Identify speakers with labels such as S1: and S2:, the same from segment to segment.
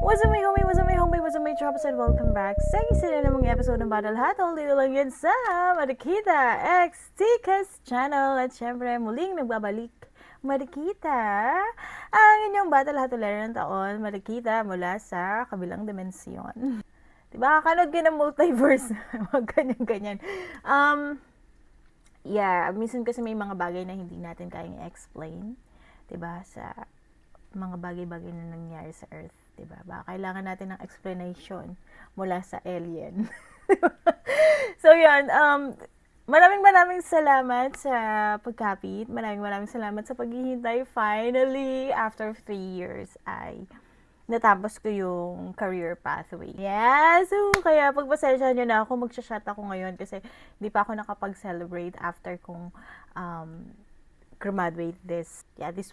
S1: What's up my homie, what's up my homie, what's up my drops, and welcome back sa isa na namang episode ng Battle Hatol. Dito lang yan sa Marikita X Tikas Channel. At syempre muling nagbabalik Marikita, ang inyong Battle Hatolera ng taon, Marikita mula sa kabilang dimensyon. Diba, kakanood ka ng multiverse, mga ganyan-ganyan. Yeah, minsan kasi may mga bagay na hindi natin kayang i-explain, diba, sa mga bagay-bagay na nangyari sa Earth. Diba? Baka kailangan natin ng explanation mula sa alien. So, yun. Maraming salamat sa pagkapit. Maraming salamat sa paghihintay. Finally, after 3 years, ay natapos ko yung career pathway. Yeah! So, kaya pagpasensya nyo na ako, magsha-shot ako ngayon kasi di pa ako nakapag-celebrate after kong graduate this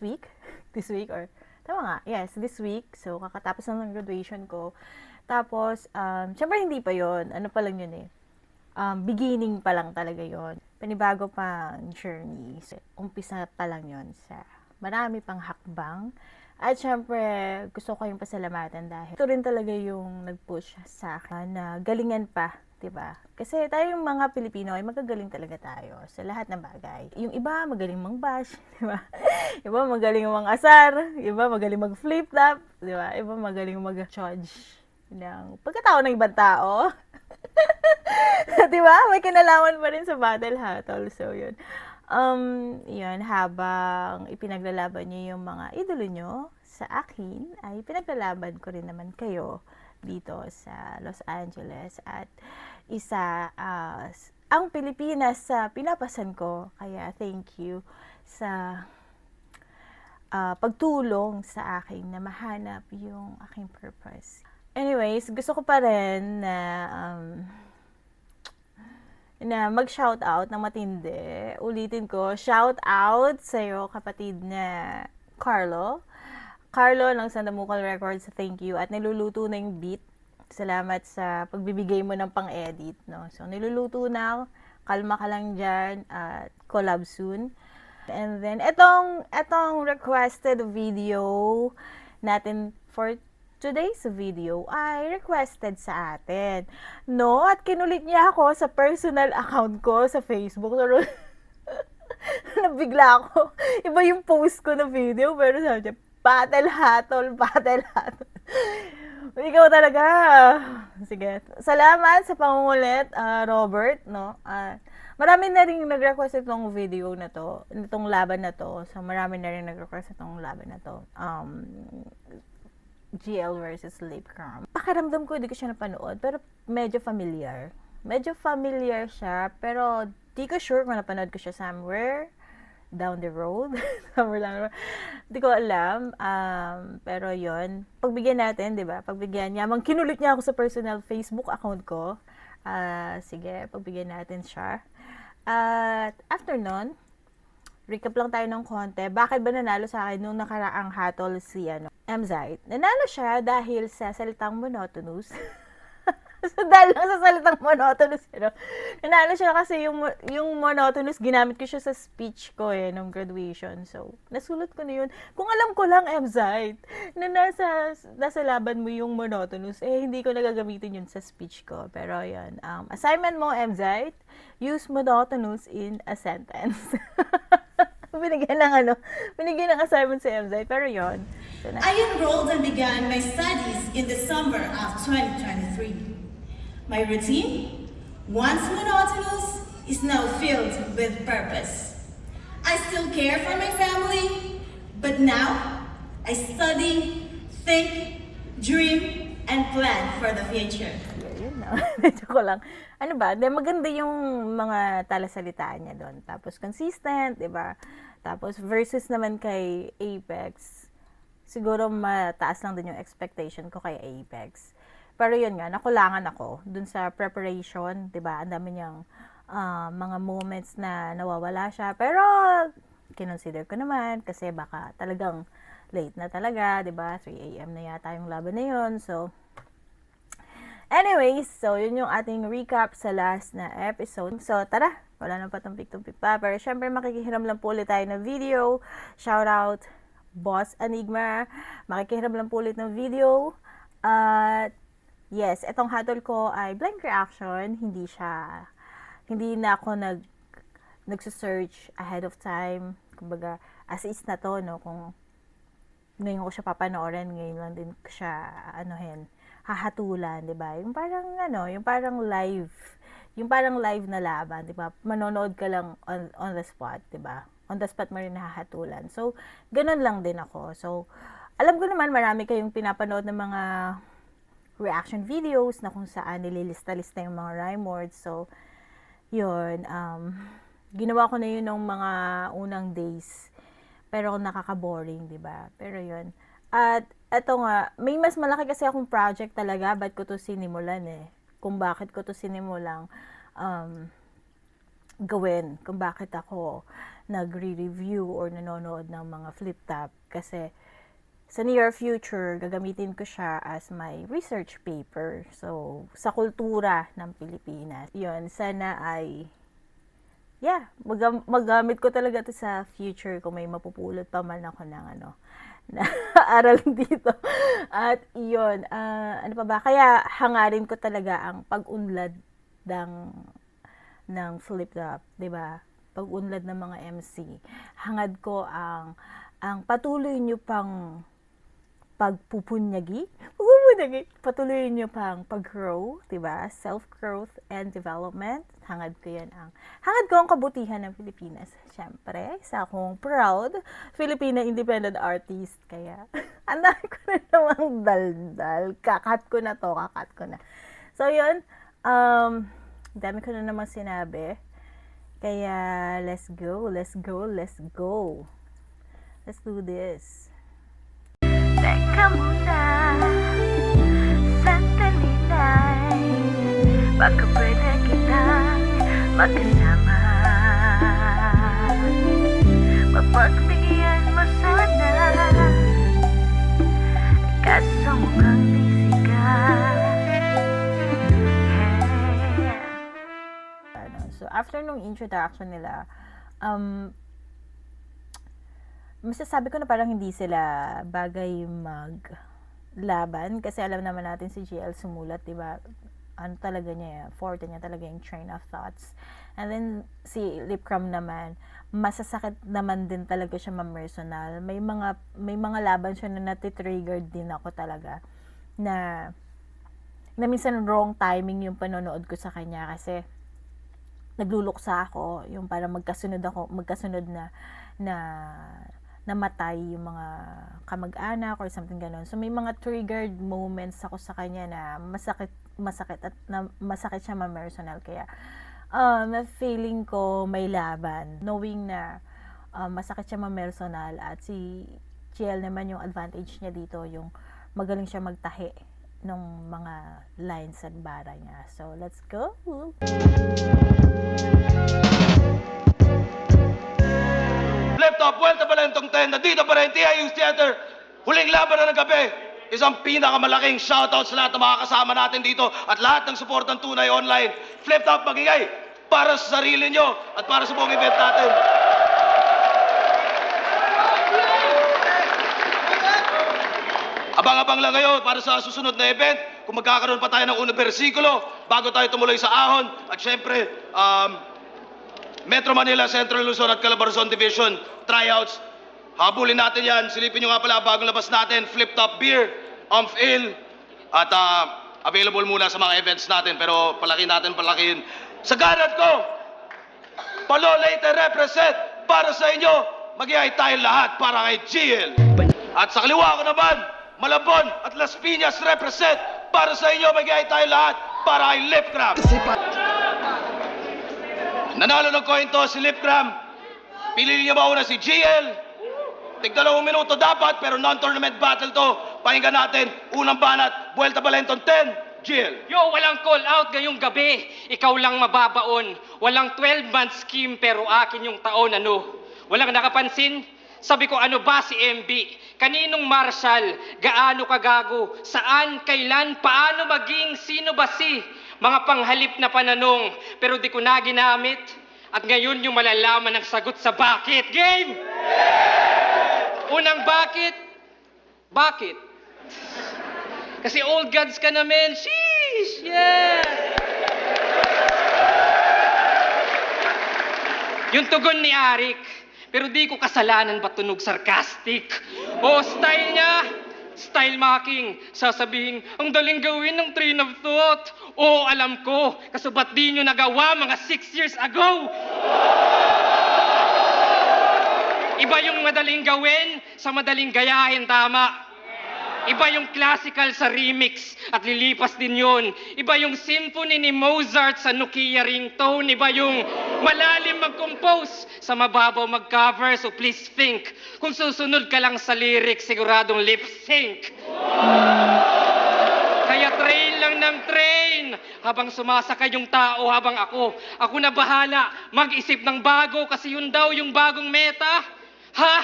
S1: week. This week or tama nga, yes, this week. So, kakatapos ng graduation ko. Tapos, syempre hindi pa yon. Ano pa lang yun eh. Beginning pa lang talaga yon. Panibago pang journey. So, umpisa pa lang yon sa marami pang hakbang. At syempre, gusto ko kayong pasalamatan dahil ito rin talaga yung nag-push sa akin na galingan pa. Diba? Kasi tayong mga Pilipino ay magagaling talaga tayo sa lahat ng bagay. Yung iba magaling mang-bash, diba? Iba magaling mang-asar, iba magaling mag-flip-flop, diba? Iba magaling mag-judge ng pagkatao ng ibang tao. Diba? May kinalaman pa rin sa Battle Hatol. So, yun. Yun, habang ipinaglalaban niyo yung mga idolo nyo sa akin, ay pinaglalaban ko rin naman kayo dito sa Los Angeles at isa ang Pilipinas sa pinapasan ko, kaya thank you sa pagtulong sa akin na mahanap yung aking purpose. Anyways, gusto ko pa rin na mag-shoutout ng matindi. Ulitin ko, shoutout sa'yo kapatid na Carlo ng Sandamukal Records, thank you. At niluluto na yung beat. Salamat sa pagbibigay mo ng pang-edit, no? So, niluluto na. Kalma ka lang dyan. At collab soon. And then, etong requested video natin for today's video ay requested sa atin. No? At kinulit niya ako sa personal account ko sa Facebook. Nabigla ako. Iba yung post ko na video, pero sabi niya, Battle Hatol. Ikaw talaga. Sige. Salamat sa pangungulit, Robert, no? Marami na rin nag-request itong video na to, itong laban na to. So, marami na rin nag-request itong laban na to. GL versus Lipcram. Pakiramdam ko, hindi ko siya napanood, pero medyo familiar. Medyo familiar siya, pero di ko sure kung napanood ko siya somewhere down the road. Hindi ko alam. Pero yon, pagbigyan natin, di ba? Pagbigyan niya. Kinulit niya ako sa personal Facebook account ko. Sige, pagbigyan natin siya. At after nun, recap lang tayo ng konti. Bakit ba nanalo sa akin nung nakaraang hatol si Emzite? Nanalo siya dahil sa salitang monotonous. So, dahil lang sa salitang monotonous, nanalo siya kasi yung monotonous, ginamit ko siya sa speech ko nung graduation. So, nasulat ko na yun. Kung alam ko lang, Emzite, na nasa laban mo yung monotonous, hindi ko nagagamitin yun sa speech ko. Pero, yun. Assignment mo, Emzite, use monotonous in a sentence. Binigyan ng assignment si Emzite. Pero, yun. So,
S2: I enrolled and began my studies in the summer of 2023. My routine, once monotonous, is now filled with purpose. I still care for my family, but now I study, think, dream, and plan for the future.
S1: Yun na. Joke lang. Ano ba? Maganda yung mga talasalitaan niya doon. Tapos consistent, di ba? Tapos versus naman kay Apex, siguro mataas lang din yung expectation ko kay Apex. Pero yun nga, nakulangan ako dun sa preparation, 'di ba? Ang dami niyang mga moments na nawawala siya. Pero kinonsider ko naman kasi baka talagang late na talaga, 'di ba? 3 AM na yata yung laban na yun. So anyways, so yun yung ating recap sa last na episode. So tara, wala nang patumpik-tumpik pa. Pero syempre makikihiram lang po ulit tayo ng video. Shout out Boss Enigma. Makikihiram lang po ulit ng video. At yes, itong hatol ko ay blind reaction. Hindi na ako nagse-search ahead of time. Kumbaga, as is na to, no? Kung ngayon ko siya papanoorin, ngayon lang din ko siya, hahatulan, di ba? Yung parang live na laban, di ba? Manonood ka lang on the spot, di ba? On the spot mo rin hahatulan. So, ganun lang din ako. So, alam ko naman marami kayong pinapanood ng mga reaction videos na kung saan nililista-lista yung mga rhyme words. So, yun, ginawa ko na yun nung mga unang days. Pero nakaka-boring, di ba? Pero yun. At eto nga, may mas malaki kasi akong project talaga, ba't ko to sinimulan eh. Kung bakit ko to sinimulang gawin. Kung bakit ako nagre-review or nanonood ng mga flip top. Kasi sa near future, gagamitin ko siya as my research paper. So, sa kultura ng Pilipinas. Yun, sana ay magamit ko talaga to sa future kung may mapupulot pa man ako ng na aral dito. At yun, ano pa ba? Kaya hangarin ko talaga ang pag-unlad ng flip top, 'di ba? Pag-unlad ng mga MC. Hangad ko ang patuloy nyo pang pagpupunyagi, patuloy nyo pang pag-grow, diba? Self-growth and development. Hangad ko ang kabutihan ng Pilipinas. Siyempre, sa akong proud Filipina independent artist. Kaya, ang dami ko na namang daldal. Kakat ko na. So, yun. Dami ko na namang sinabi. Kaya, let's go. Let's do this. Teka muna, sandali lang, baka pwede kitang makasama. Mapagbigyan mo sana, kaso mukhang busy ka. So, after nung introduction nila, masasabi ko na parang hindi sila bagay maglaban kasi alam naman natin si GL sumulat, 'di ba? Ano talaga niya, forte niya talaga yung train of thoughts. And then si Lipcram naman, masasakit naman din talaga siya ma-personal. May mga laban siya na nati-trigger din ako talaga na minsan wrong timing yung panonood ko sa kanya kasi nagluluksa ako, yung parang magkasunod na namatay yung mga kamag-anak or something ganun. So, may mga triggered moments ako sa kanya na masakit siya ma-personal. Kaya, feeling ko may laban. Knowing na masakit siya ma-personal at si GL naman yung advantage niya dito, yung magaling siya magtahi ng mga lines at bara niya. So, let's go!
S3: Flip top, Vuelta Valentong 10, nandito pa rin, TIU Theater, huling laban na ng gabi. Isang pinakamalaking shoutout sa lahat ng mga kasama natin dito at lahat ng suportang Tunay Online. Flip top, magingay para sa sarili nyo at para sa buong event natin. Abang-abang lang ngayon para sa susunod na event, kung magkakaroon pa tayo ng unang bersikulo, bago tayo tumuloy sa ahon, at syempre, Metro Manila, Central Luzon at Calabarzon Division tryouts. Habulin natin yan. Silipin nyo nga pala bagong labas natin, Flip Top Beer, Umph Ale, at available muna sa mga events natin. Pero palakin. Sa ganat ko, Palo Leyte represent para sa inyo. Mag-iay tayo lahat para kay GL. At sa kaliwa ko naman, Malabon at Las Piñas represent para sa inyo. Mag-iay tayo lahat para kay Lipcram. Nanalo ng coin toss si Lipcram. Pili niya ba una si GL? Tig-2 minuto dapat, pero non-tournament battle to. Pakinggan natin, unang banat, Vuelta Valentong 10, GL.
S4: Yo, walang call out ngayong gabi. Ikaw lang mababaon. Walang 12-month scheme, pero akin yung taon, ano? Walang nakapansin? Sabi ko, ano ba si MB? Kaninong marshal? Gaano kagago? Saan? Kailan? Paano maging? Sino ba si? Mga panghalip na pananong, pero di ko na ginamit. At ngayon yung malalaman ng sagot sa bakit. Game! Unang bakit? Bakit? Kasi old gods ka namin. Sheesh! Yes! Yung tugon ni Arik, pero di ko kasalanan ba tunog sarcastic? O style niya, style mocking. Sasabihin, ang daling gawin ng train of thought. O alam ko, kaso ba't di nyo nagawa mga 6 years ago? Iba yung madaling gawin sa madaling gayahin, tama. Iba yung classical sa remix at lilipas din yun. Iba yung symphony ni Mozart sa Nokia ringtone. Iba yung malalim mag-compose sa mababaw mag-cover. So please think, kung susunod ka lang sa lyrics, siguradong lip sync. Kaya train lang ng train habang sumasakay yung tao habang ako na bahala mag-isip ng bago kasi yun daw yung bagong meta. Ha?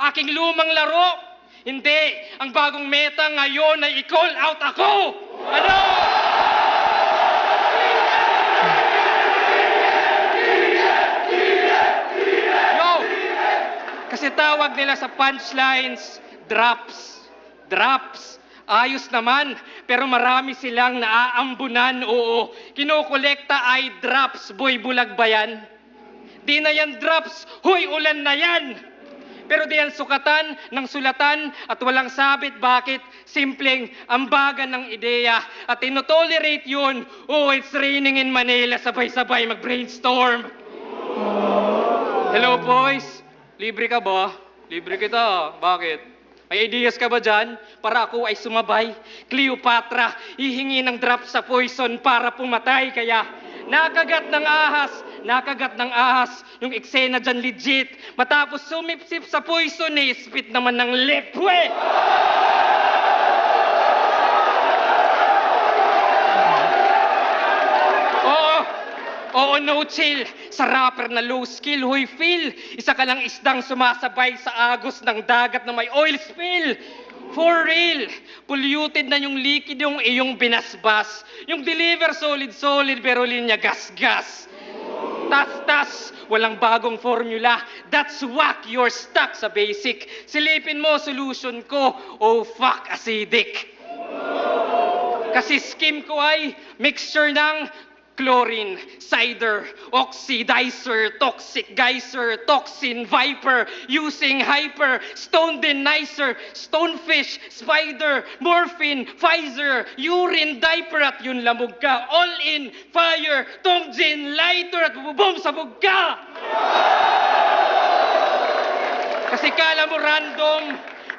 S4: Aking lumang laro? Hindi. Ang bagong meta ngayon ay i-call out ako. Ano? Yo! Kasi tawag nila sa punchlines, drops. Drops. Ayos naman, pero marami silang naaambunan, oo. Kinokolekta ay drops, boy, bulag ba yan? Di na yan drops, huy, ulan na yan! Pero di yan sukatan ng sulatan at walang sabit. Bakit? Simpleng ambagan ng ideya at tinotolerate yun. Oh, it's raining in Manila, sabay-sabay mag-brainstorm. Hello, boys. Libre ka ba? Libre kita. Bakit? May ideas ka ba dyan? Para ako ay sumabay. Cleopatra, hihingi ng drop sa poison para pumatay. Kaya nakagat ng ahas, yung eksena dyan legit. Matapos sumipsip sa poison, spit naman ng lepwe. Oo, no chill. Sa rapper na low skill, huy feel. Isa ka lang isdang sumasabay sa agos ng dagat na may oil spill. For real, polluted na yung liquid yung iyong binasbas. Yung deliver solid pero linya gas-gas. Tas, walang bagong formula. That's whack, you're stuck sa basic. Silipin mo, solution ko. Oh fuck, acidic. Kasi skim ko ay mixture ng chlorine, cider, oxidizer, toxic geyser, toxin, viper, using hyper, stone denizer, stonefish, spider, morphine, Pfizer, urine, diaper at yun lamog ka. All in, fire, tongjin, lighter at bubom sabog ka! Kasi kala mo random,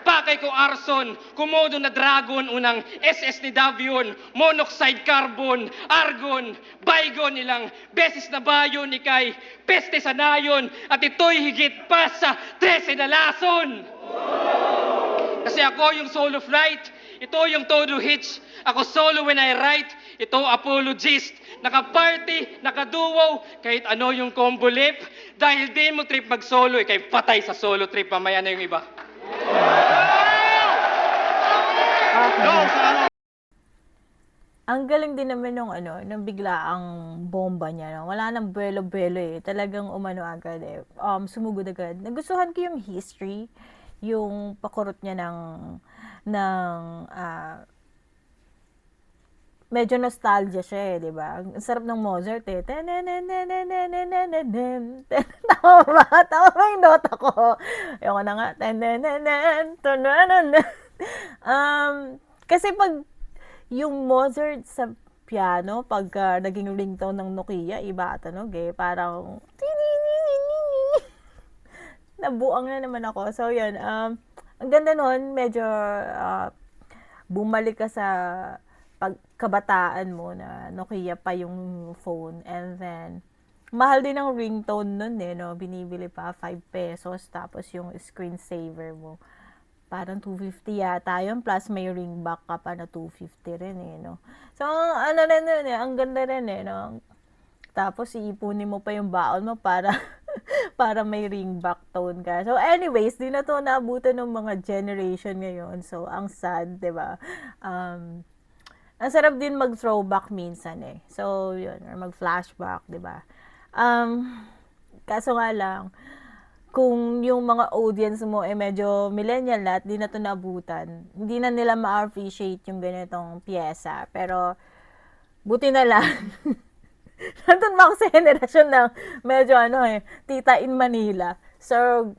S4: pakay ko arson, kumodo na dragon, unang SS ni Davion, monoxide carbon, argon, baygon, ilang beses na bayon, ikay peste sa nayon, at ito'y higit pa sa 13 na lason. Kasi ako yung solo flight, ito yung todo hitch, ako solo when I write, ito apologist, naka-party, naka-duo, kahit ano yung combo lip, dahil di mo trip mag-solo, ikay patay sa solo trip, mamaya na yung iba.
S1: Ang galing din naman nung biglaang bomba niya, no? Wala nang buwelo-buwelo eh. Talagang umano agad eh. Sumugod agad. Nagustuhan ko yung history, yung pakurot niya medyo nostalgia siya eh, di ba? Ang sarap ng Mozart eh. Tama ba? Tama ba yung nota ko? Ayoko na nga. Kasi pag yung Mozart sa piano, pag naging ringtone ng Nokia, iba tunog eh. Parang nabuang na naman ako. So, yun. Ang ganda nun, medyo bumalik ka sa pagkabataan mo na Nokia pa yung phone. And then, mahal din ang ringtone nun eh, no? Binibili pa 5 pesos. Tapos yung screensaver mo, parang 250 yata yun. Plus may ringback ka pa na 250 rin eh, no? So, ano rin nun eh, ang ganda rin eh, no? Tapos, iipunin mo pa yung baon mo para para may ringback tone ka. So, anyways, di na to naabutan ng mga generation ngayon. So, ang sad, di ba? Ang sarap din mag-throwback minsan eh. So, yun. Or mag-flashback, di ba? Kaso nga lang, kung yung mga audience mo ay medyo millennial na at di na to naabutan, hindi na nila ma-appreciate yung ganitong pyesa. Pero, buti na lang. Nandun ba ako sa henerasyon ng medyo tita in Manila. So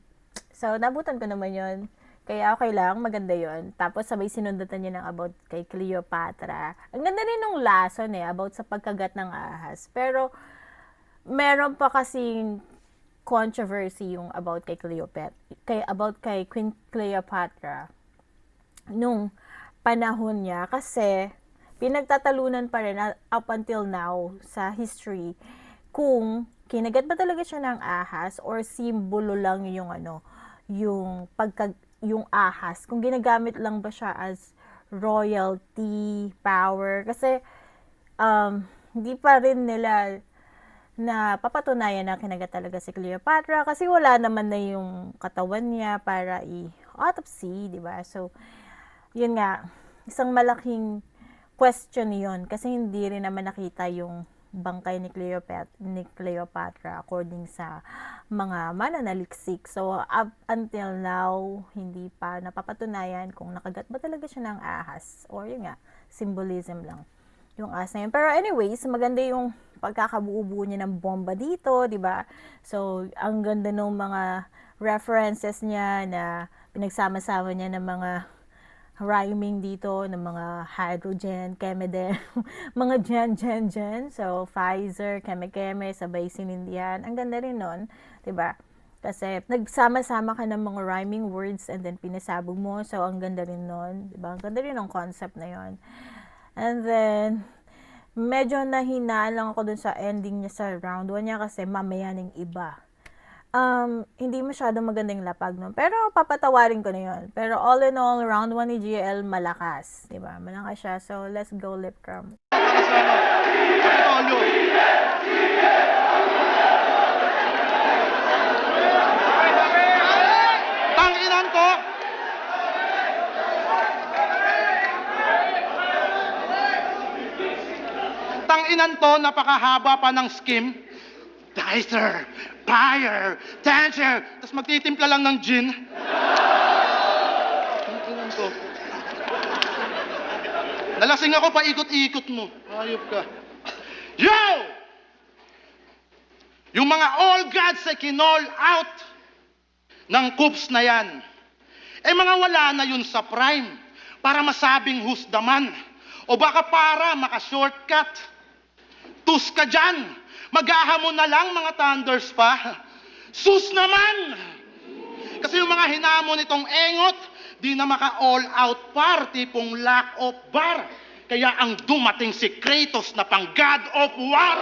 S1: nabutan ko naman yon. Kaya okay lang, maganda yon. Tapos sabay sinundatan niya ng about kay Cleopatra. Ang ganda rin nung lason about sa pagkagat ng ahas. Pero, meron pa kasing controversy yung about kay Queen Cleopatra nung panahon niya kasi pinagtatalunan pa rin up until now sa history kung kinagat ba talaga siya ng ahas or simbolo lang yung yung ahas, kung ginagamit lang ba siya as royalty power kasi hindi pa rin nila na papatunayan na kinagat talaga si Cleopatra kasi wala naman na yung katawan niya para i-autopsy, di ba? So, yun nga, isang malaking question yon kasi hindi rin naman nakita yung bangkay ni Cleopatra according sa mga mananaliksik. So, up until now, hindi pa napapatunayan kung nakagat ba talaga siya ng ahas or yun nga, symbolism lang yung ahas na yun. Pero anyways, maganda yung pagkakabuo-buo niya ng bomba dito, di ba? So, ang ganda ng mga references niya na pinagsama-sama niya ng mga rhyming dito, ng mga hydrogen, chemeden, mga gen. So, Pfizer, keme-keme, sabay sinindihan. Ang ganda rin nun, di ba? Kasi nagsama-sama ka ng mga rhyming words and then pinasabog mo. So, ang ganda rin nun, di ba? Ang ganda rin ng concept na yon. And then, medyo nahinaan lang ako dun sa ending niya sa round 1 niya kasi mamaya ng iba. Hindi masyadong magandang lapag nun. Pero papatawarin ko na yun. Pero all in all, round 1 ni GL malakas. Diba? Malakas siya. So, let's go lip cram.
S5: Tanginan ko! Tanginan to, napakahaba pa ng scheme. Dicer, fire, danger, tapos magtitimpla lang ng gin. Tanginan to. Nalasing ako pa ikot-ikot mo. Ayop ka. Yo! Yung mga all gods ay kinall out ng coups na yan. Eh mga wala na yun sa prime para masabing who's the man. O baka para maka-shortcut. Tus ka dyan. Maghahamon na lang mga thunders pa. Sus naman! Kasi yung mga hinamon itong engot, di na maka-all-out par, tipong lack of bar. Kaya ang dumating si Kratos na pang God of War.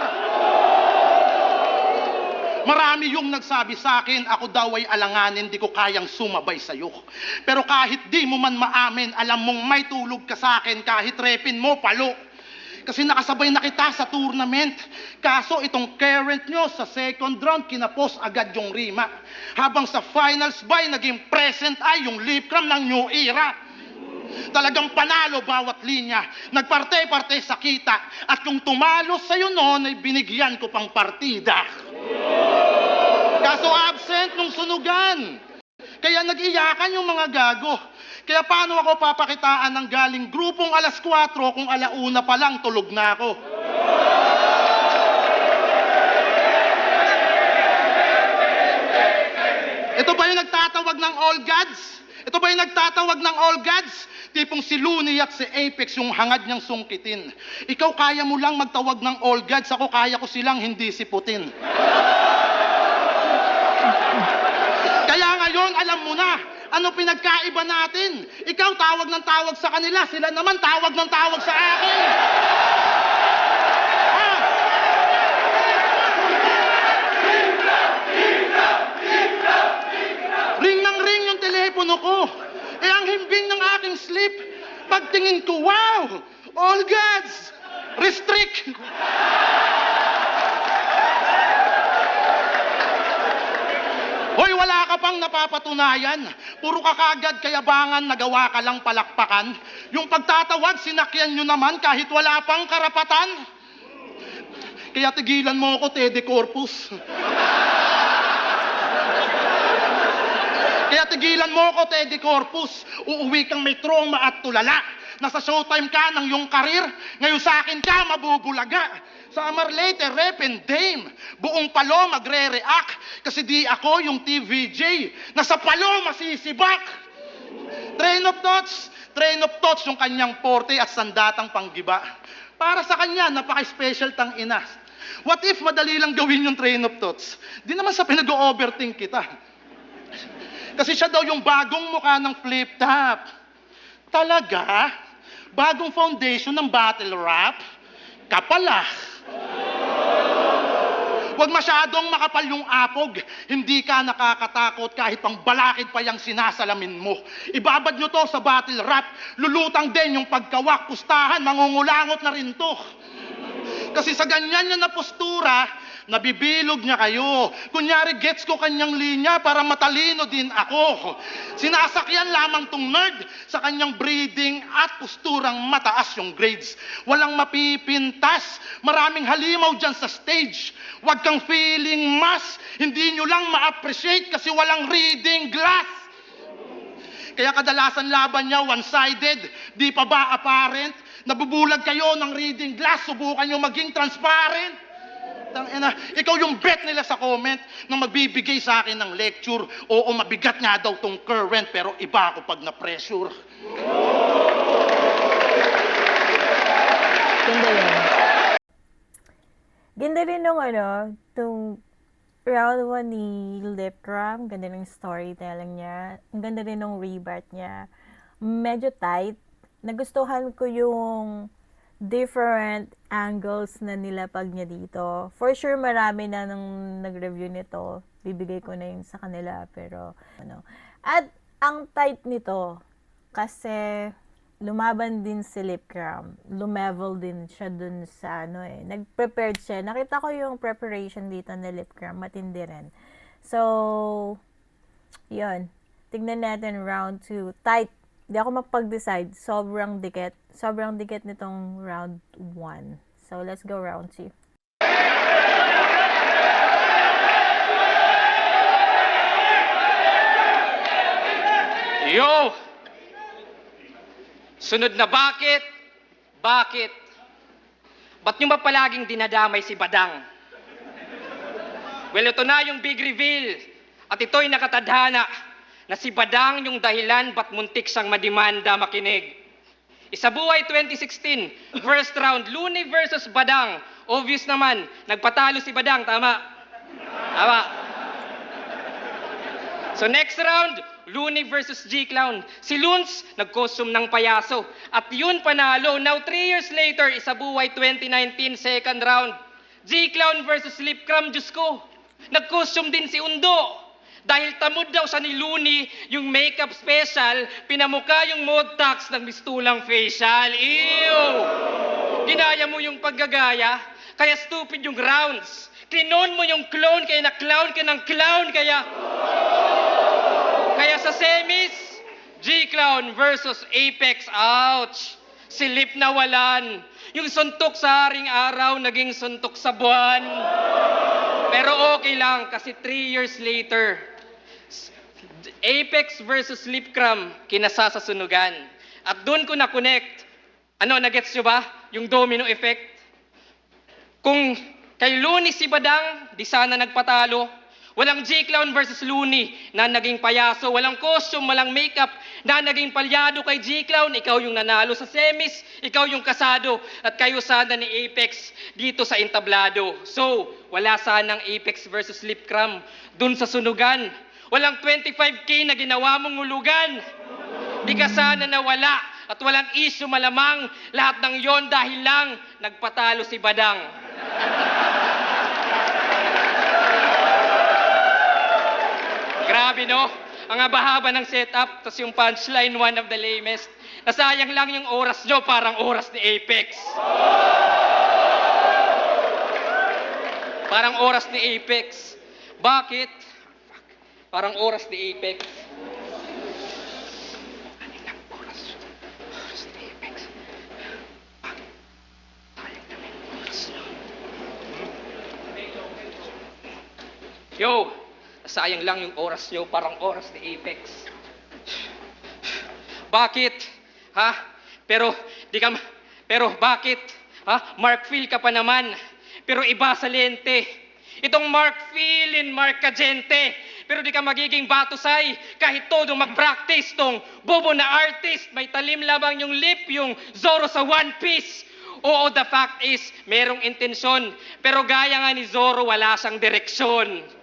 S5: Marami yung nagsabi sa akin, ako daw ay alanganin, di ko kayang sumabay sa'yo. Pero kahit di mo man maamin, alam mong may tulog ka sa akin, kahit repin mo, palo. Kasi nakasabay na kita sa tournament. Kaso itong current nyo sa second round, kinapos agad yung rima. Habang sa finals by, naging present ay yung lip cram ng new era. Talagang panalo bawat linya. Nagparte-parte sa kita. At kung tumalo sa'yo noon, ay binigyan ko pang partida. Kaso absent nung sunugan. Kaya nag-iyakan yung mga gago. Kaya paano ako papakitaan ng galing grupong alas 4 kung alauna pa lang tulog na ako? Ito ba yung nagtatawag ng all gods? Ito ba yung nagtatawag ng all gods? Tipong si Looney at si Apex yung hangad niyang sungkitin. Ikaw kaya mo lang magtawag ng all gods, ako kaya ko silang hindi siputin. Kaya ngayon, alam mo na, ano pinagkaiba natin? Ikaw tawag ng tawag sa kanila, sila naman tawag ng tawag sa akin. Ring ng ring yung telepono ko. Eh ang himbing ng aking sleep, pagtingin ko, wow! All gods! Restrict! Hoy, wala ka pang napapatunayan. Puro ka kagad kayabangan, nagawa ka lang palakpakan. Yung pagtatawag, sinakyan nyo naman kahit wala pang karapatan. Kaya tigilan mo ako, Tede Corpus. Kaya tigilan mo ko, Teddy Corpus. Uuwi kang may trauma at tulala. Nasa showtime ka ng iyong karir. Ngayon sa akin ka, mabubulaga. Summer later, rep and dame. Buong palo magre-react. Kasi di ako yung TVJ. Nasa palo masisibak. Train of thoughts yung kanyang porte at sandatang panggiba. Para sa kanya, napaka-special tang ina. What if madali lang gawin yung train of thoughts? Di naman sa pinag-overthink kita. Kasi siya daw yung bagong mukha ng flip top. Talaga? Bagong foundation ng battle rap? Kapala. Huwag masyadong makapal yung apog. Hindi ka nakakatakot kahit pang balakid pa yung sinasalamin mo. Ibabad nyo to sa battle rap. Lulutang din yung pagkawak, pustahan, mangungulangot na rin to. Kasi sa ganyan niya na postura, nabibilog niya kayo. Kunyari, gets ko kanyang linya para matalino din ako. Sinasakyan lamang tong nerd sa kanyang breeding at posturang mataas yung grades. Walang mapipintas. Maraming halimaw dyan sa stage. Huwag kang feeling mas. Hindi nyo lang ma-appreciate kasi walang reading glass. Kaya kadalasan laban niya one-sided. Di pa ba apparent? Nabubulag kayo ng reading glass. Subukan nyo maging transparent. Tangina, ikaw yung bet nila sa comment na magbibigay sa akin ng lecture. Oo, mabigat nga daw tong current, pero iba ako pag na-pressure.
S1: Ganda yun. Ganda rin nung nung round 1 ni Lipgram. Ganda ng storytelling niya. Ang ganda rin nung rebart niya. Medyo tight. Nagustuhan ko yung different angles na nilapag niya dito. For sure, marami na nang nag-review nito. Bibigay ko na yun sa kanila. Pero, At, ang tight nito, kasi lumaban din si Lipgram. Lumevel din siya dun sa, nag-prepared siya. Nakita ko yung preparation dito ni Lipgram. Matindi rin. So, yun. Tignan natin round 2. Tight. Di ako mapag-decide. Sobrang dikit. Sobrang dikit nitong round 1. So, let's go round 2.
S4: Yo! Sunod na bakit? Bakit? Ba't nyo ba palaging dinadamay si Badang? Well, ito na yung big reveal. At ito'y nakatadhana na si Badang yung dahilan ba't muntik siyang madimanda, makinig. Isabuhay 2016, first round, Looney versus Badang. Obvious naman, nagpatalo si Badang, tama? Tama. So next round, Looney versus G-Clown. Si Loons, nag-costume ng payaso. At yun panalo. Now 3 years later, Isabuhay 2019, second round. G-Clown versus Lipgram, Diyos ko. Nag-costume din si Undo. Dahil tamod daw sa ni Looney, yung makeup special, pinamuka yung modtax ng mistulang facial. Ew! Ginaya mo yung paggagaya, kaya stupid yung rounds. Klinon mo yung clone, kaya na-clown ka ng clown, kaya sa semis, G-Clown versus Apex, ouch! Si Lip nawalan. Yung suntok sa haring araw, naging suntok sa buwan. Pero okay lang, kasi 3 years later, Apex versus Lipgram, kinasasasunugan. At doon ko na-connect. Nagets nyo ba? Yung domino effect. Kung kay Looney si Badang, di sana nagpatalo. Walang G-Clown versus Looney na naging payaso. Walang costume, walang makeup na naging palyado kay G-Clown. Ikaw yung nanalo sa semis, ikaw yung kasado. At kayo sana ni Apex dito sa entablado. So, wala sanang Apex versus Lipgram dun sa sunugan. Walang 25K na ginawa mong hulugan. Di ka sana nawala at walang issue malamang. Lahat ng yon dahil lang nagpatalo si Badang. Grabe no? Ang haba-haba ng setup, tas yung punchline, one of the lamest. Nasayang lang yung oras nyo, parang oras ni Apex. Parang oras ni Apex. Bakit? Parang oras ni Apex. Kanilang oras. Oras ni Apex. Bakit? Sayang naman yung oras nyo. Yo! Sayang lang yung oras nyo, parang oras ni Apex. Bakit? Ha? Pero, pero bakit? Ha? Mark Phil ka pa naman. Pero iba sa lente. Itong Mark Phil and Mark Cagente. Pero di ka magiging batusay kahit todo mag-practice tong bobo na artist. May talim lamang yung lip, yung Zorro sa One Piece. Oo, the fact is, merong intensyon. Pero gaya nga ni Zorro, wala siyang direksyon.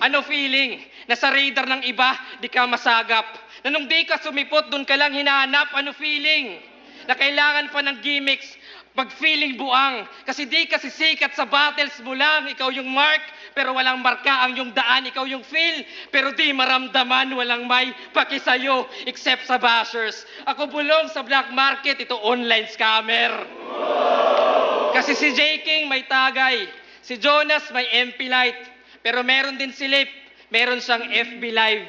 S4: Ano feeling? Nasa radar ng iba, di ka masagap. Na nung di ka sumipot, dun ka lang hinahanap. Ano feeling? Na kailangan pa ng gimmicks, pag-feeling buang. Kasi di ka sisikat sa battles mo lang. Ikaw yung mark, pero walang marka ang yung daan. Ikaw yung feel, pero di maramdaman. Walang may pakisayo, except sa bashers. Ako bulong sa black market, ito online scammer. Kasi si J. King may tagay. Si Jonas may MP Light. Pero meron din si Lip, meron siyang FB Live.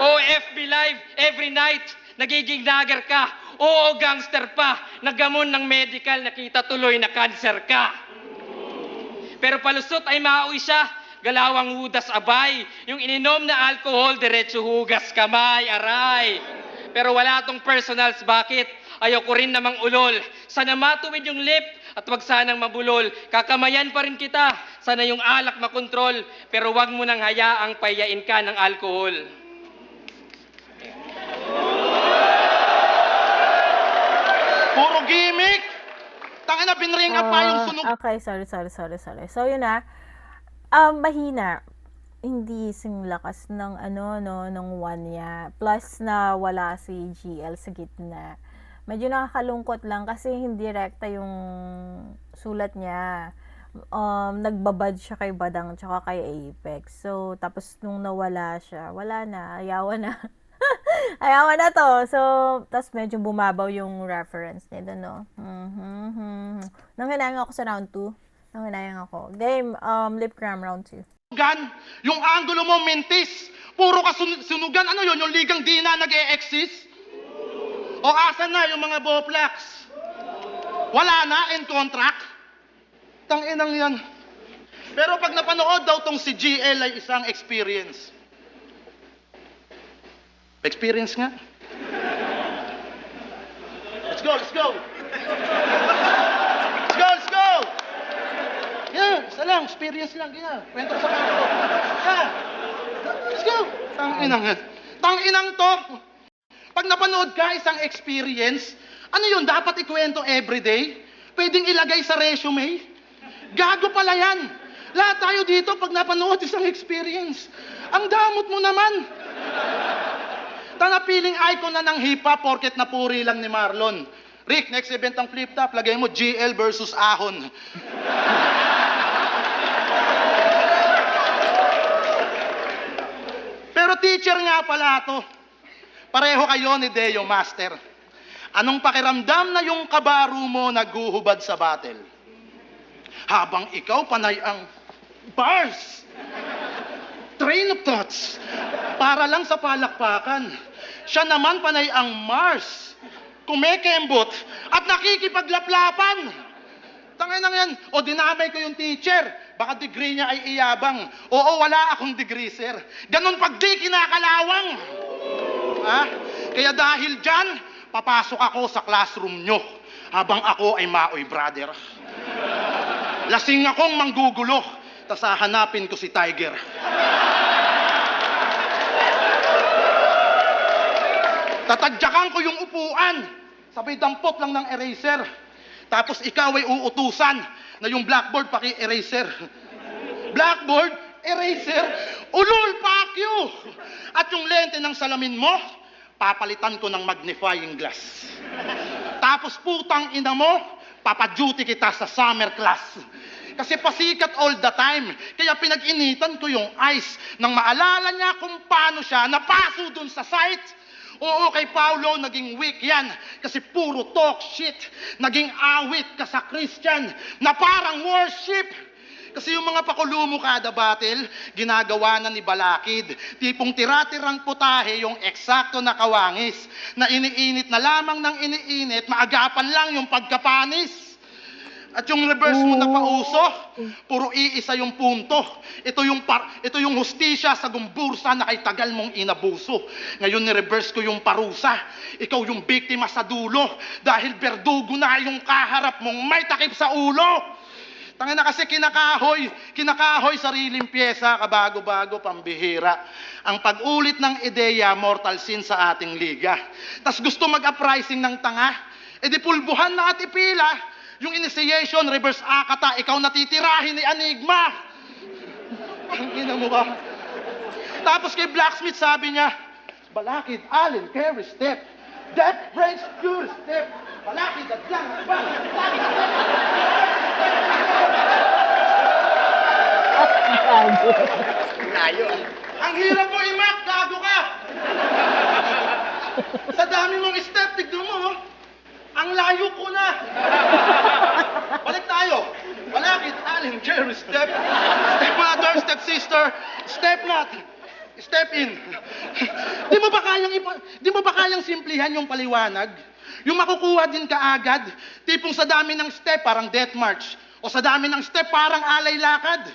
S4: Oo, FB Live, every night, nagiging nagger ka. Oo, gangster pa, naggamon ng medical, nakita tuloy na cancer ka. Pero palusot ay mauwi siya, galawang hudas abay. Yung ininom na alcohol, diretso hugas kamay, aray. Pero wala tong personals, bakit? Ayoko rin namang ulol. Sana matuwid yung lip at wag sanang mabulol. Kakamayan pa rin kita. Sana yung alak makontrol. Pero wag mo nang hayaang payain ka ng alcohol.
S5: Puro gimmick! Tangina, binring up pa yung sunog.
S1: Okay, sorry. So, yun na. Mahina. Hindi sing lakas ng ng one niya. Plus na wala si GL sa gitna. Medyo nakakalungkot lang kasi hindi rekta yung sulat niya. Nagbabad siya kay Badang tsaka kay Apex. So, tapos nung nawala siya, wala na. Ayawan na. Ayawan na to. So, tapos medyo bumabaw yung reference niya doon, no? Nanghinayang ako sa round 2. Nanghinayang ako. Game, lip cram round 2.
S5: Yung angulo mo, mentis. Puro ka sunugan. Ano yun? Yung ligang di na nag-e-exist? O asan na yung mga boplax? Wala na in contract? Tanginang yan. Pero pag napanood daw tong si GL ay isang experience. Experience nga. Let's go. Let's go! Yeah, isa lang, experience lang. Yeah, kwento sa kanto. Yeah. Let's go! Tanginang to. Pag napanood ka isang experience, ano yun, dapat ikwento everyday? Pwedeng ilagay sa resume? Gago pala yan. Lahat tayo dito pag napanood isang experience. Ang damot mo naman. Tanapiling icon na ng hip-hop porket napuri lang ni Marlon. Rick, next event ang flip-top, lagay mo GL versus Ahon. Pero teacher nga pala to. Pareho kayo ni Deo Master. Anong pakiramdam na yung kabaro mo naguhubad sa battle? Habang ikaw panay ang bars, train of thoughts, para lang sa palakpakan. Siya naman panay ang Mars, kumekembot at nakikipaglaplapan. Tanginang yan. O dinamay ko yung teacher. Baka degree niya ay iyabang. Oo, wala akong degree, sir. Ganon pag di kinakalawang. Ha? Kaya dahil dyan, papasok ako sa classroom nyo habang ako ay maoy brother. Lasing akong manggugulo, tas hahanapin ko si Tiger. Tatadyakan ko yung upuan, sabay dampot lang ng eraser. Tapos ikaw ay uutusan na yung blackboard paki-eraser. Blackboard, eraser, ulul, pakyo! At yung lente ng salamin mo, papalitan ko ng magnifying glass. Tapos putang ina mo, papaduty kita sa summer class. Kasi pasikat all the time. Kaya pinag-initan ko yung eyes nang maalala niya kung paano siya napaso dun sa site. Oo, kay Paulo, naging weak yan. Kasi puro talk shit. Naging awit ka sa Christian na parang worship. Kasi yung mga pakulumo kada battle, ginagawa na ni Balakid. Tipong tira-tirang putahe yung eksakto na kawangis. Na iniinit na lamang ng iniinit, maagapan lang yung pagkapanis. At yung reverse mo na pauso, puro iisa yung punto. Ito yung hustisya sa gumbursa na kay tagal mong inabuso. Ngayon ni-reverse ko yung parusa. Ikaw yung biktima sa dulo dahil berdugo na yung kaharap mong may takip sa ulo. Tanga na kasi kinakahoy sariling pyesa, kabago-bago, pambihira. Ang pag-ulit ng ideya, mortal sin sa ating liga. Tas gusto mag-uprising ng tanga, edi pulbuhan na at ipila. Yung initiation, reverse akata, ikaw natitirahin ni Enigma. Ang ina mo ba? Tapos kay Blacksmith sabi niya, balakid, alin, carry, step. That brings pure step. Balakid at lang. Layo. Ang hirap mo imak, gago ka. Sa dami mong step, tignan mo, oh. Ang layo ko na. Balik tayo. Balakid, alin, carry, step. Step mother, step sister, step not. Step in. Di mo ba kayang simplihan yung paliwanag? Yung makukuha din kaagad, tipong sa dami ng step parang death march. O sa dami ng step parang alay lakad.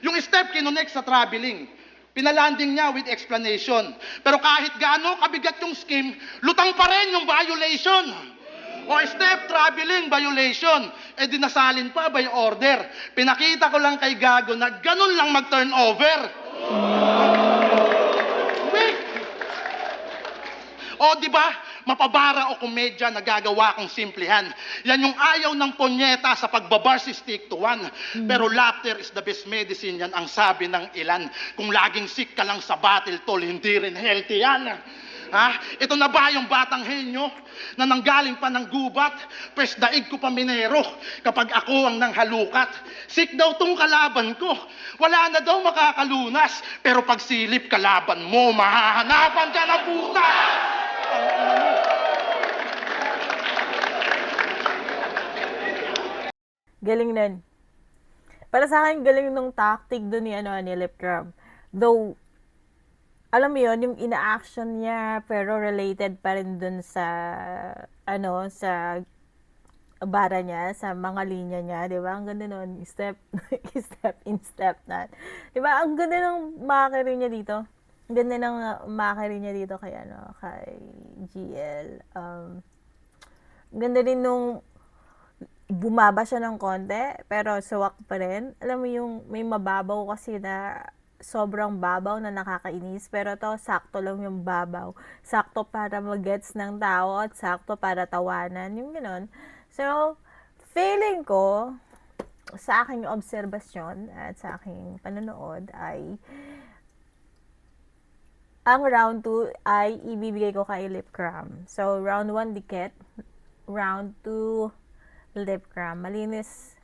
S5: Yung step kinonect sa traveling. Pinalanding niya with explanation. Pero kahit gaano kabigat yung scheme, lutang pa rin yung violation. O step traveling violation. Eh dinasalin pa by order. Pinakita ko lang kay Gago na ganun lang mag-turnover. Wait! O di ba? Mapabara o komedya na gagawa kong simplihan. Yan yung ayaw ng ponyeta sa pagbabar si stick to one. Pero laughter is the best medicine, yan ang sabi ng ilan. Kung laging sick ka lang sa battle, tol, hindi rin healthy yan. Ha? Ito na ba yung batang henyo na nanggaling pa ng gubat? Pwes daig ko pa minero kapag ako ang nanghalukat. Sick daw tong kalaban ko. Wala na daw makakalunas. Pero pag silip kalaban mo, mahahanapan ka na puta!
S1: Galing nun. Para sa akin, galing nung tactic doon ni Lip Crab. Though, alam mo yun, yung ina-action niya, pero related pa rin dun sa, sa bara niya, sa mga linya niya, di ba? Ang ganda nun, step in, step not. Di ba? Ang ganda ng makakari niya dito. Ang ganda ng makakari niya dito kay GL. Ang ganda din nung bumaba siya ng konti, pero suwak pa rin. Alam mo yung may mababaw kasi na sobrang babaw na nakakainis, pero to sakto lang yung babaw. Sakto para mag-gets ng tao at sakto para tawanan, yung gano'n. So, feeling ko, sa aking obserbasyon at sa aking panonood ay ang round 2 ay ibibigay ko kay Lip Cram. So, round 1 dikit, round 2 Lip Cram. Malinis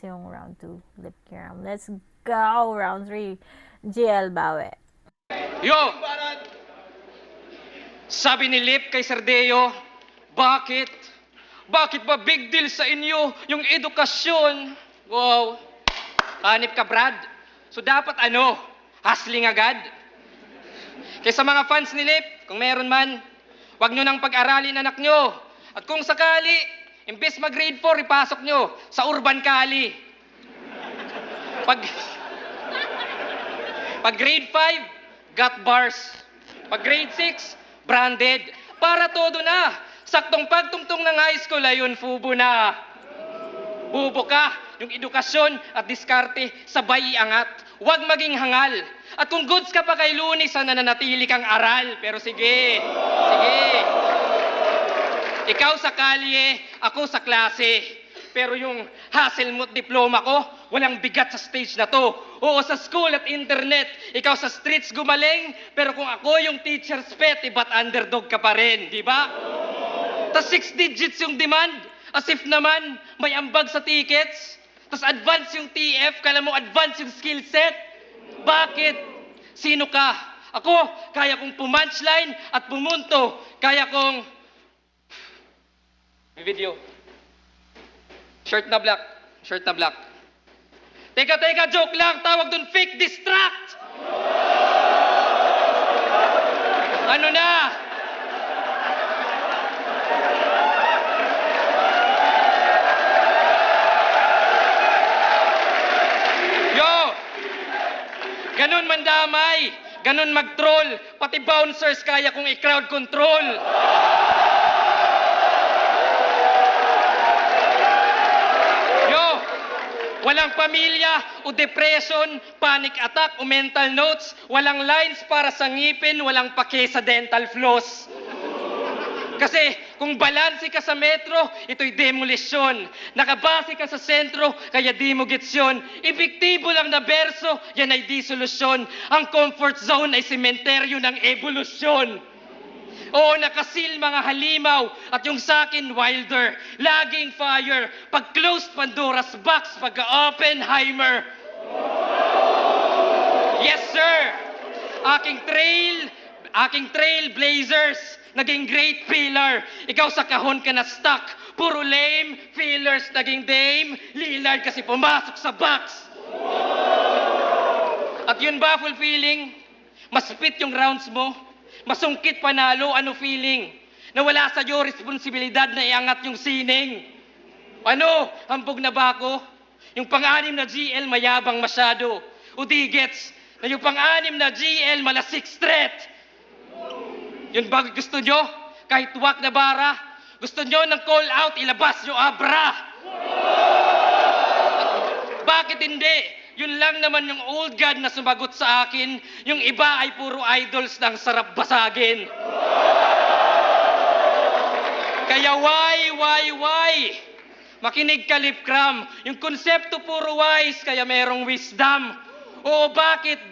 S1: yung round 2 Lip Cram. Let's go! Round 3, GL Bawe.
S4: Yo! Sabi ni Lip kay Sardeo, bakit? Bakit ba big deal sa inyo yung edukasyon? Wow! Hanip ka, Brad. So dapat hustling agad. Kaya sa mga fans ni Lip, kung meron man, wag nyo nang pag-aralin anak nyo. At kung sakali, imbes mag-grade 4, ipasok nyo sa Urban Kali. Pag grade 5, got bars. Pag grade 6, branded. Para todo na. Saktong pagtungtong ng high school, ayun, fubo na. Bubo ka. Yung edukasyon at diskarte, sabay iangat. Huwag maging hangal. At kung goods ka pa kay Lunis, sana nanatili kang aral. Pero sige. Ikaw sa kalye, ako sa klase. Pero yung Hasselmut diploma ko, walang bigat sa stage na to. Oo, sa school at internet, ikaw sa streets gumaling, pero kung ako yung teacher's pet, iba't underdog ka pa rin, di ba? Tas 6 digits yung demand, as if naman may ambag sa tickets. Tas advance yung TF, kala mo advance yung skill set. Bakit? Sino ka? Ako, kaya kong pumunchline at pumunto. Kaya kong... Video. Shirt na black. Teka, joke lang. Tawag dun fake distract. Ano na? mandamay, ganun mag-troll, pati bouncers kaya kong i-crowd control. Yo, walang pamilya o depression, panic attack o mental notes, walang lines para sa ngipin, walang pake sa dental floss. Kasi kung balanse ka sa metro, ito'y demolisyon. Nakabase ka sa sentro, kaya di mo gets yun. Epektibo lang na berso, yan ay di solusyon. Ang comfort zone ay sementeryo ng evolusyon. Oo, nakasil mga halimaw at yung sakin wilder. Laging fire. Pag closed Pandora's box, pag Oppenheimer. Yes, sir. Aking trailblazers, naging great pillar. Ikaw sa kahon ka na stuck. Puro lame, fillers, naging Dame. Lillard kasi pumasok sa box. At yun ba, fulfilling? Maspit yung rounds mo? Masungkit panalo, ano feeling? Na wala sa'yo responsibilidad na iangat yung sining. Ano, hambog na ba ako? Yung pang-anim na GL mayabang masyado. O di gets, na yung pang-anim na GL malasik threat. Yun ba gusto nyo? Kahit wak na bara? Gusto nyo ng call out, ilabas nyo abra? Bakit hindi? Yun lang naman yung old god na sumagot sa akin. Yung iba ay puro idols ng sarap basagin. Kaya why? Makinig ka, Lipcram. Yung konsepto puro wise, kaya merong wisdom. Oo, bakit?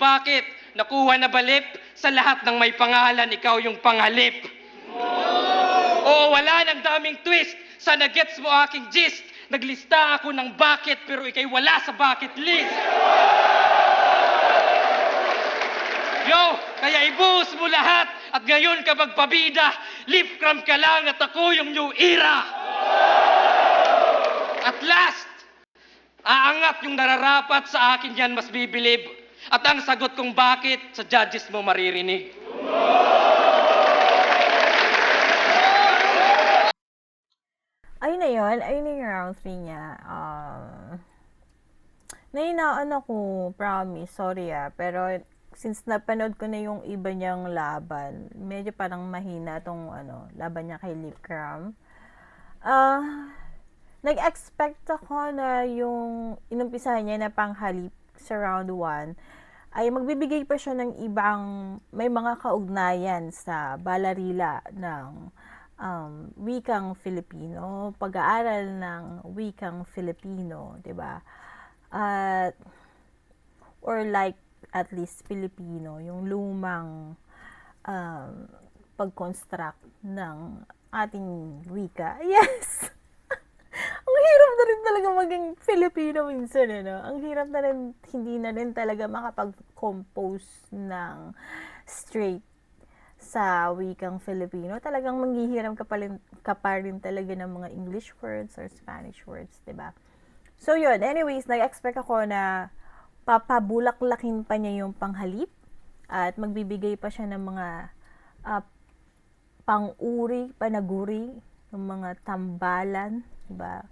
S4: Nakuha na balip sa lahat ng may pangalan, ikaw yung pangalip. Oo, wala nang daming twist. Sana gets mo aking gist. Naglista ako ng bakit, pero ikay wala sa bucket list. Yo, kaya ibuhos mo lahat at ngayon ka magpabida. Lipcram ka lang at ako yung new era. At last, aangat yung nararapat sa akin yan mas bibilib. At ang sagot kong bakit, sa judges mo maririnig.
S1: Ayun na yun. Ayun na yung round 3 niya. Nahinaan ako, promise. Sorry pero since napanood ko na yung iba niyang laban, medyo parang mahina tong laban niya kay Lipcram. Nag-expect ako na yung inumpisahan niya na panghalip sa round 1 ay magbibigay pa siya ng ibang may mga kaugnayan sa balarila ng wikang Filipino, pag-aaral ng wikang Filipino, 'di ba? Or like at least Filipino, yung lumang pag-construct ng ating wika. Yes! Ang hirap na rin talaga maging Filipino minsan, Ang hirap na rin, hindi na rin talaga makapag-compose ng straight sa wikang Filipino. Talagang manghihiram ka pa rin talaga ng mga English words or Spanish words, diba? So, yun. Anyways, nag-expect ako na papabulaklakin pa niya yung panghalip at magbibigay pa siya ng mga pang-uri, panaguri, ng mga tambalan, diba?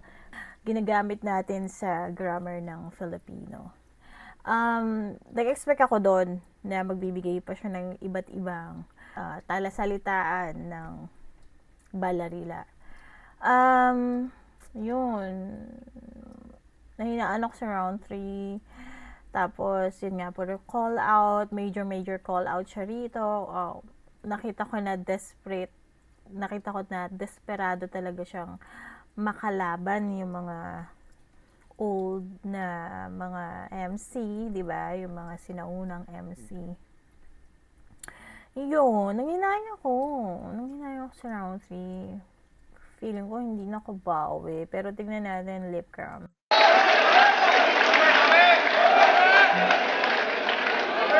S1: Ginagamit natin sa grammar ng Filipino. Nag-expect ako doon na magbibigay pa siya ng iba't ibang talasalitaan ng balarila. Yun. Nahinaan ako sa round 3. Tapos, yun nga, puro call out, major call out siya rito. Nakita ko na desperado talaga siyang makalaban yung mga old na mga MC, di ba? Yung mga sinaunang MC. Yun, nanginaya ako sa round 3. Feeling ko hindi na ako bawi. Pero tignan natin Lipcram.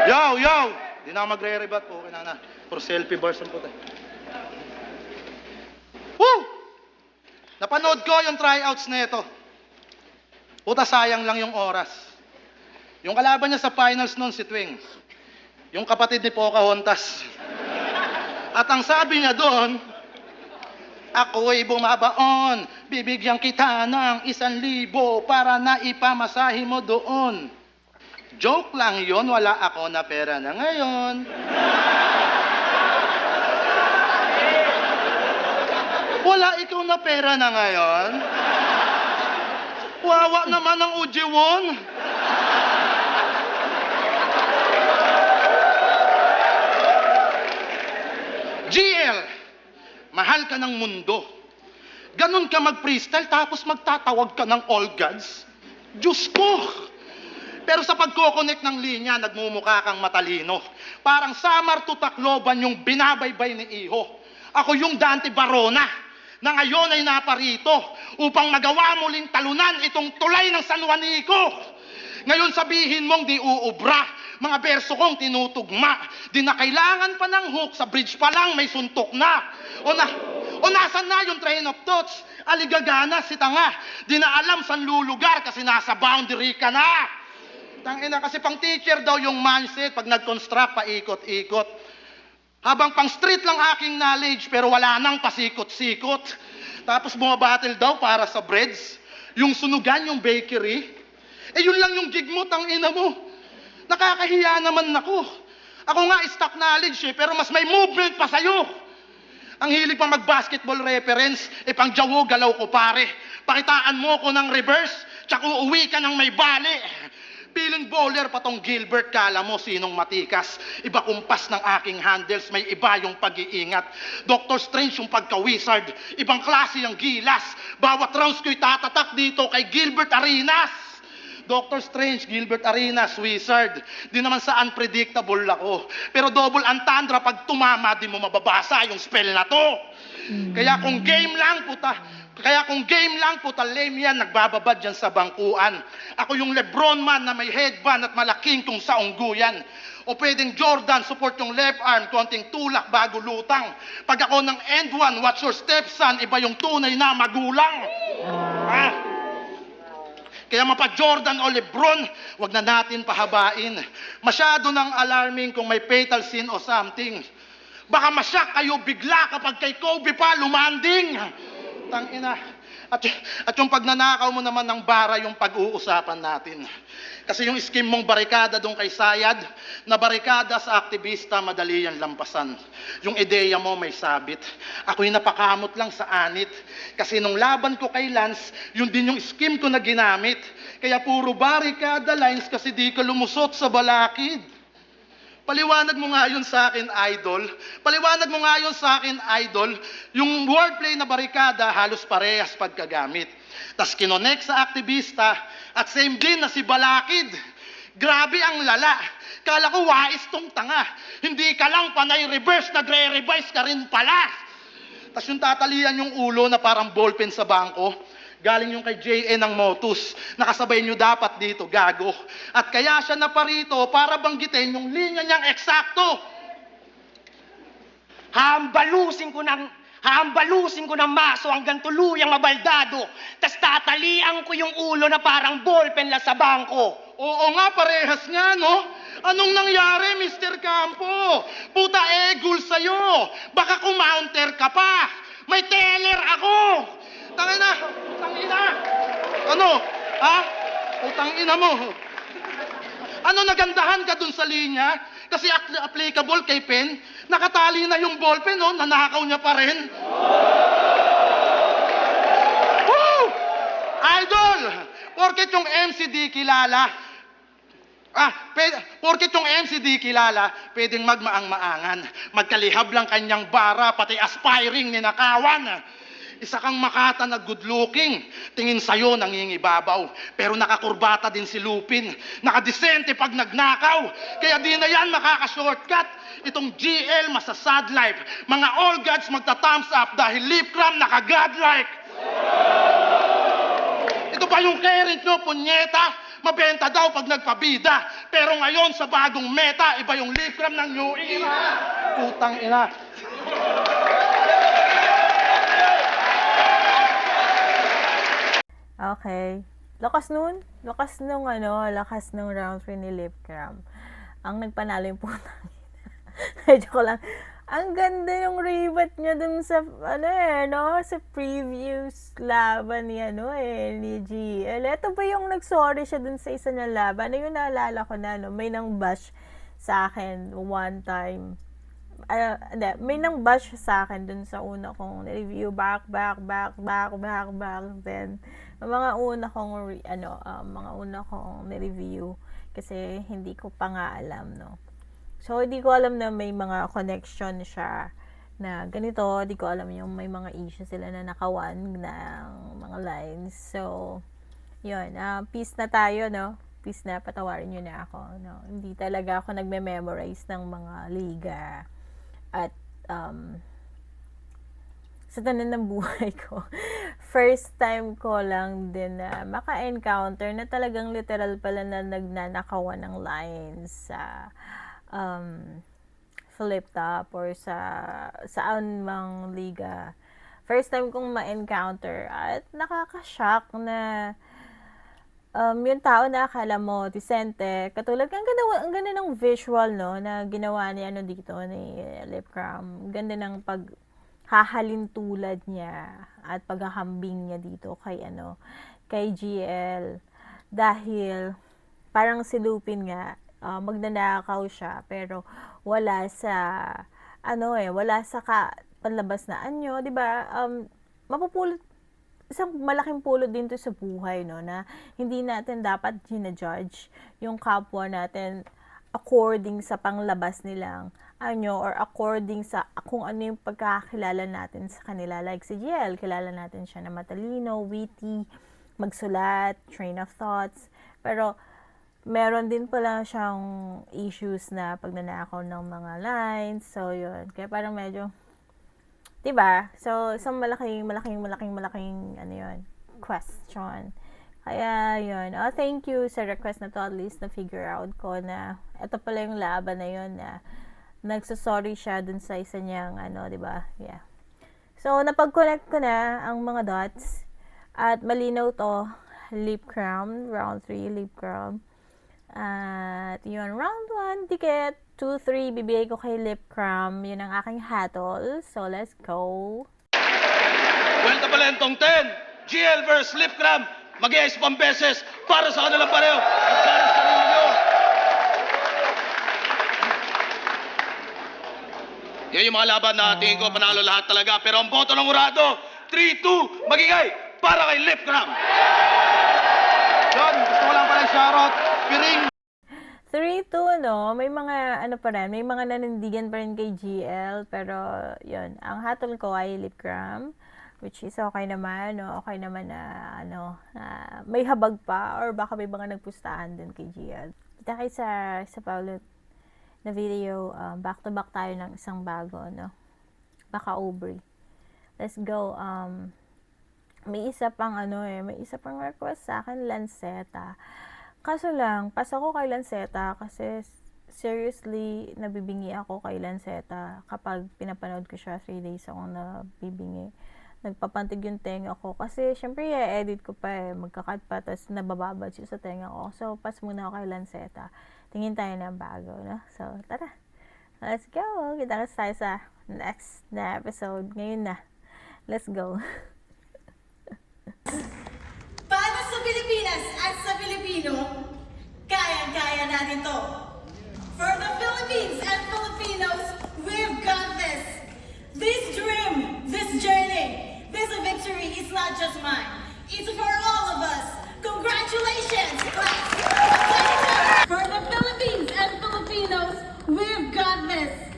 S5: Yo! Di na ako magre-rebat po. Okay na. For selfie bars ang puti. Woo! Napanood ko yung tryouts na ito. Puta, sayang lang yung oras. Yung kalaban niya sa finals noon, si Twing. Yung kapatid ni Pocahontas. At ang sabi niya doon, ako'y bumabaon, bibigyan kita ng 1,000 para na ipamasahe mo doon. Joke lang yon, wala ako na pera na ngayon. Wala ikaw na pera na ngayon? Wawa naman ang Ujiwon. GL, mahal ka ng mundo. Ganon ka mag-freestyle tapos magtatawag ka ng all gods? Diyos ko! Pero sa pagkoconnect ng linya, nagmumukha kang matalino. Parang Samar to Tacloban yung binabaybay ni Iho. Ako yung Dante Barona na ngayon ay naparito upang magawa muling talunan itong tulay ng San Juanico. Ngayon sabihin mong di uubra, mga berso kong tinutugma. Di na kailangan pa ng hook, sa bridge pa lang may suntok na. O nasan na yung train of thoughts? Aligagana si tanga. Di na alam saan lulugar kasi nasa boundary ka na. Tangina, kasi pang teacher daw yung mindset pag nag-construct paikot-ikot. Habang pang street lang aking knowledge pero wala nang pasikot-sikot. Tapos bumabattle daw para sa breads. Yung sunugan, yung bakery. Yun lang yung gig mo, tangina mo. Nakakahiya naman ako. Ako nga stock knowledge pero mas may movement pa sa'yo. Ang hilig pa mag-basketball reference, pang jawo galaw ko pare. Pakitaan mo ko ng reverse, tsaka uuwi ka ng may bali. Piling bowler pa tong Gilbert, kala mo sinong matikas. Iba kumpas ng aking handles, may iba yung pag-iingat. Dr. Strange yung pagka-wizard, ibang klase yung gilas. Bawat rounds ko'y tatatak dito kay Gilbert Arenas. Dr. Strange, Gilbert Arenas, wizard. Di naman sa unpredictable ako. Pero double entendre pag tumama, di mo mababasa yung spell na to. Kaya kung game lang, puta lame yan, nagbababad yan sa bangkuan. Ako yung Lebron man na may headband at malaking kung sa ungguyan. O pwedeng Jordan, support yung left arm, konting tulak bago lutang. Pag ako ng end one, watch your stepson, iba yung tunay na magulang. Kaya mapa Jordan o Lebron, wag na natin pahabain. Masyado nang alarming kung may fatal sin o something. Baka masyak kayo bigla kapag kay Kobe pa lumanding. Tangina. At yung pagnanakaw mo naman ng bara yung pag-uusapan natin. Kasi yung scheme mong barikada doon kay Sayad, na barikada sa aktivista, madali yan lampasan. Yung ideya mo may sabit. Ako'y napakamot lang sa anit. Kasi nung laban ko kay Lance, yun din yung scheme ko na ginamit. Kaya puro barikada lines kasi di ka lumusot sa balakid. Paliwanag mo nga yun sa akin, idol. Paliwanag mo nga yun sa akin, idol. Yung wordplay na barikada, halos parehas pagkagamit. Tas kinonek sa aktivista at same din na si Balakid. Grabe ang lala. Kala ko wais tong tanga. Hindi ka lang panay reverse, nagre-revise ka rin pala. Tas yung tatalian yung ulo na parang ballpen sa bangko. Galing yung kay JN ng Motus. Nakasabay nyo dapat dito, gago. At kaya siya naparito para banggitin yung linya niyang eksakto.
S4: Haambalusin ko ng maso hanggang tuluyang mabaldado. Tas tatalian ko yung ulo na parang ballpen la sa bangko.
S5: Oo nga, parehas nga, no? Anong nangyari, Mr. Campo? Puta egul sa'yo. Baka kumounter ka pa. May teller ako. Tangina! Ano? Ha? Tangina mo. Ano, nagandahan ka dun sa linya? Kasi applicable kay Pen. Nakatali na yung ballpen, no? Nanakaw niya pa rin. Woo! Idol! Porket yung MCD kilala. Porket yung MCD kilala, pwedeng magmaang-maangan. Magkalihab lang kanyang bara, pati aspiring ninakawan. Isa kang Makata na good looking. Tingin sa'yo nangingibabaw. Pero nakakurbata din si Lupin. Nakadesente pag nagnakaw. Kaya di na yan makaka-shortcut. Itong GL masasad life. Mga all gods magta-thumbs up dahil lip cram naka-godlike. Ito ba yung current nyo, punyeta? Mabenta daw pag nagpabida. Pero ngayon sa bagong meta, iba yung lip cram ng new era. Putang ina.
S1: Okay. Lakas nung round 3 ni Lip Cram. Ang nagpanalo yung putang ina. Joke lang. Ang ganda ng rebat niya dun sa, ano no? Sa previous laban ni, ni GL. Ito ba yung nag-sorry siya dun sa isa niyang laban? Yung naalala ko na, no? May nang bash sa akin one time. May nang bash sa akin dun sa una kong review. Back. Then, mga una kong review. Kasi hindi ko pa nga alam, no? So, hindi ko alam na may mga connection siya na ganito. Hindi ko alam yung may mga issue sila na nakawan ng mga lines. So, yun. Peace na tayo, no? Peace na, patawarin nyo na ako, no? Hindi talaga ako nagme-memorize ng mga liga. At, sa tanan ng buhay ko, first time ko lang din na maka-encounter na talagang literal pala na nagnanakawan ng lines sa flip top or saan mang liga. First time kong ma-encounter at nakaka-shock na yung tao na akala mo decente, katulad ang ganda ng visual, no, na ginawa ni dito ni Lipcram. Ganda ng paghahalin tulad niya at paghahambing niya dito kay GL, dahil parang si Lupin nga magnanakaw siya pero wala sa panlabas na anyo, 'di ba? Mapupulot, isang malaking pulot din to sa buhay, no, na hindi natin dapat ginajudge yung kapwa natin according sa panglabas nilang or according sa kung ano yung pagkakakilala natin sa kanila. Like si GL, kilala natin siya na matalino, witty, magsulat, train of thoughts, pero meron din pala siyang issues na pagnanakaw ng mga lines. So, yun. Kaya parang medyo, diba? So, isang malaking question. Kaya, yun. Thank you sa request na to. At least na-figure out ko na ito pala yung laban na yun na nagsasorry siya dun sa isa niyang, diba? Yeah. So, napag-connect ko na ang mga dots. At malinaw to, lip crown. Round 3, lip crown. At yun, round 1, ticket. 2, 3, bibigay ko kay Lip Cram. Yun ang aking hatol. So, let's go.
S3: Welta Palentong 10, GL vs. Lip Cram. Mag-iayos pang beses para sa kanilang pareho at para sa sarili nyo. Yan yung mga laban na tingin ko panalo lahat talaga. Pero ang boto ng urado, 3-2, magigay para kay Lip Cram.
S5: John, gusto ko lang pala shoutout. Piring.
S1: 3-2, no? May mga, may mga nanindigan pa rin kay GL. Pero, yun. Ang hatol ko ay Lip Cram. Which is okay naman, no? Okay naman na, may habag pa. Or baka may mga nagpustahan din kay GL. Kita kayo sa Paulo na video. Back to back tayo ng isang bago, no? Baka Aubrey. Let's go. May isa pang, may isa pang request sa akin, Lanceta. Kaso lang, pas ako kay Lanceta kasi seriously, nabibingi ako kay Lanceta kapag pinapanood ko siya. 3 days akong nabibingi. Nagpapantig yung tenga ko kasi syempre i-edit ko pa magkakat pa, tapos nabababad siya sa tenga ko. So, pas muna ako kay Lanceta. Tingin tayo ng bago, no? So, tara. Let's go. Kita tayo sa next na episode. Ngayon na. Let's go.
S2: Para sa Pilipinas at sa Pilipino, kayang-kaya natin to. For the Philippines and Filipinos, we've got this. This dream, this journey, this victory is not just mine. It's for all of us. Congratulations, class! For the Philippines and Filipinos, we've got this.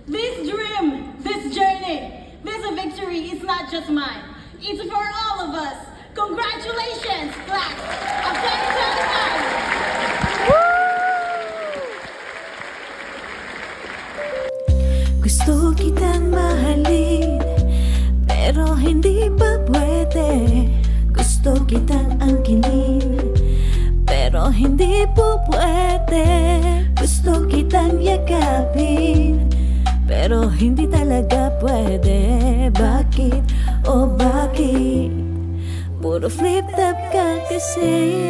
S2: This dream, this journey, this victory is not just mine. It's for all of us. Congratulations, class of 2025!
S6: Gusto kitang mahalin, pero hindi pa pwede. Gusto kitang angkinin, pero hindi po pwede. Gusto kitang yakapin, pero hindi talaga pwede. Bakit o bakit? Puro flip top ka kasi.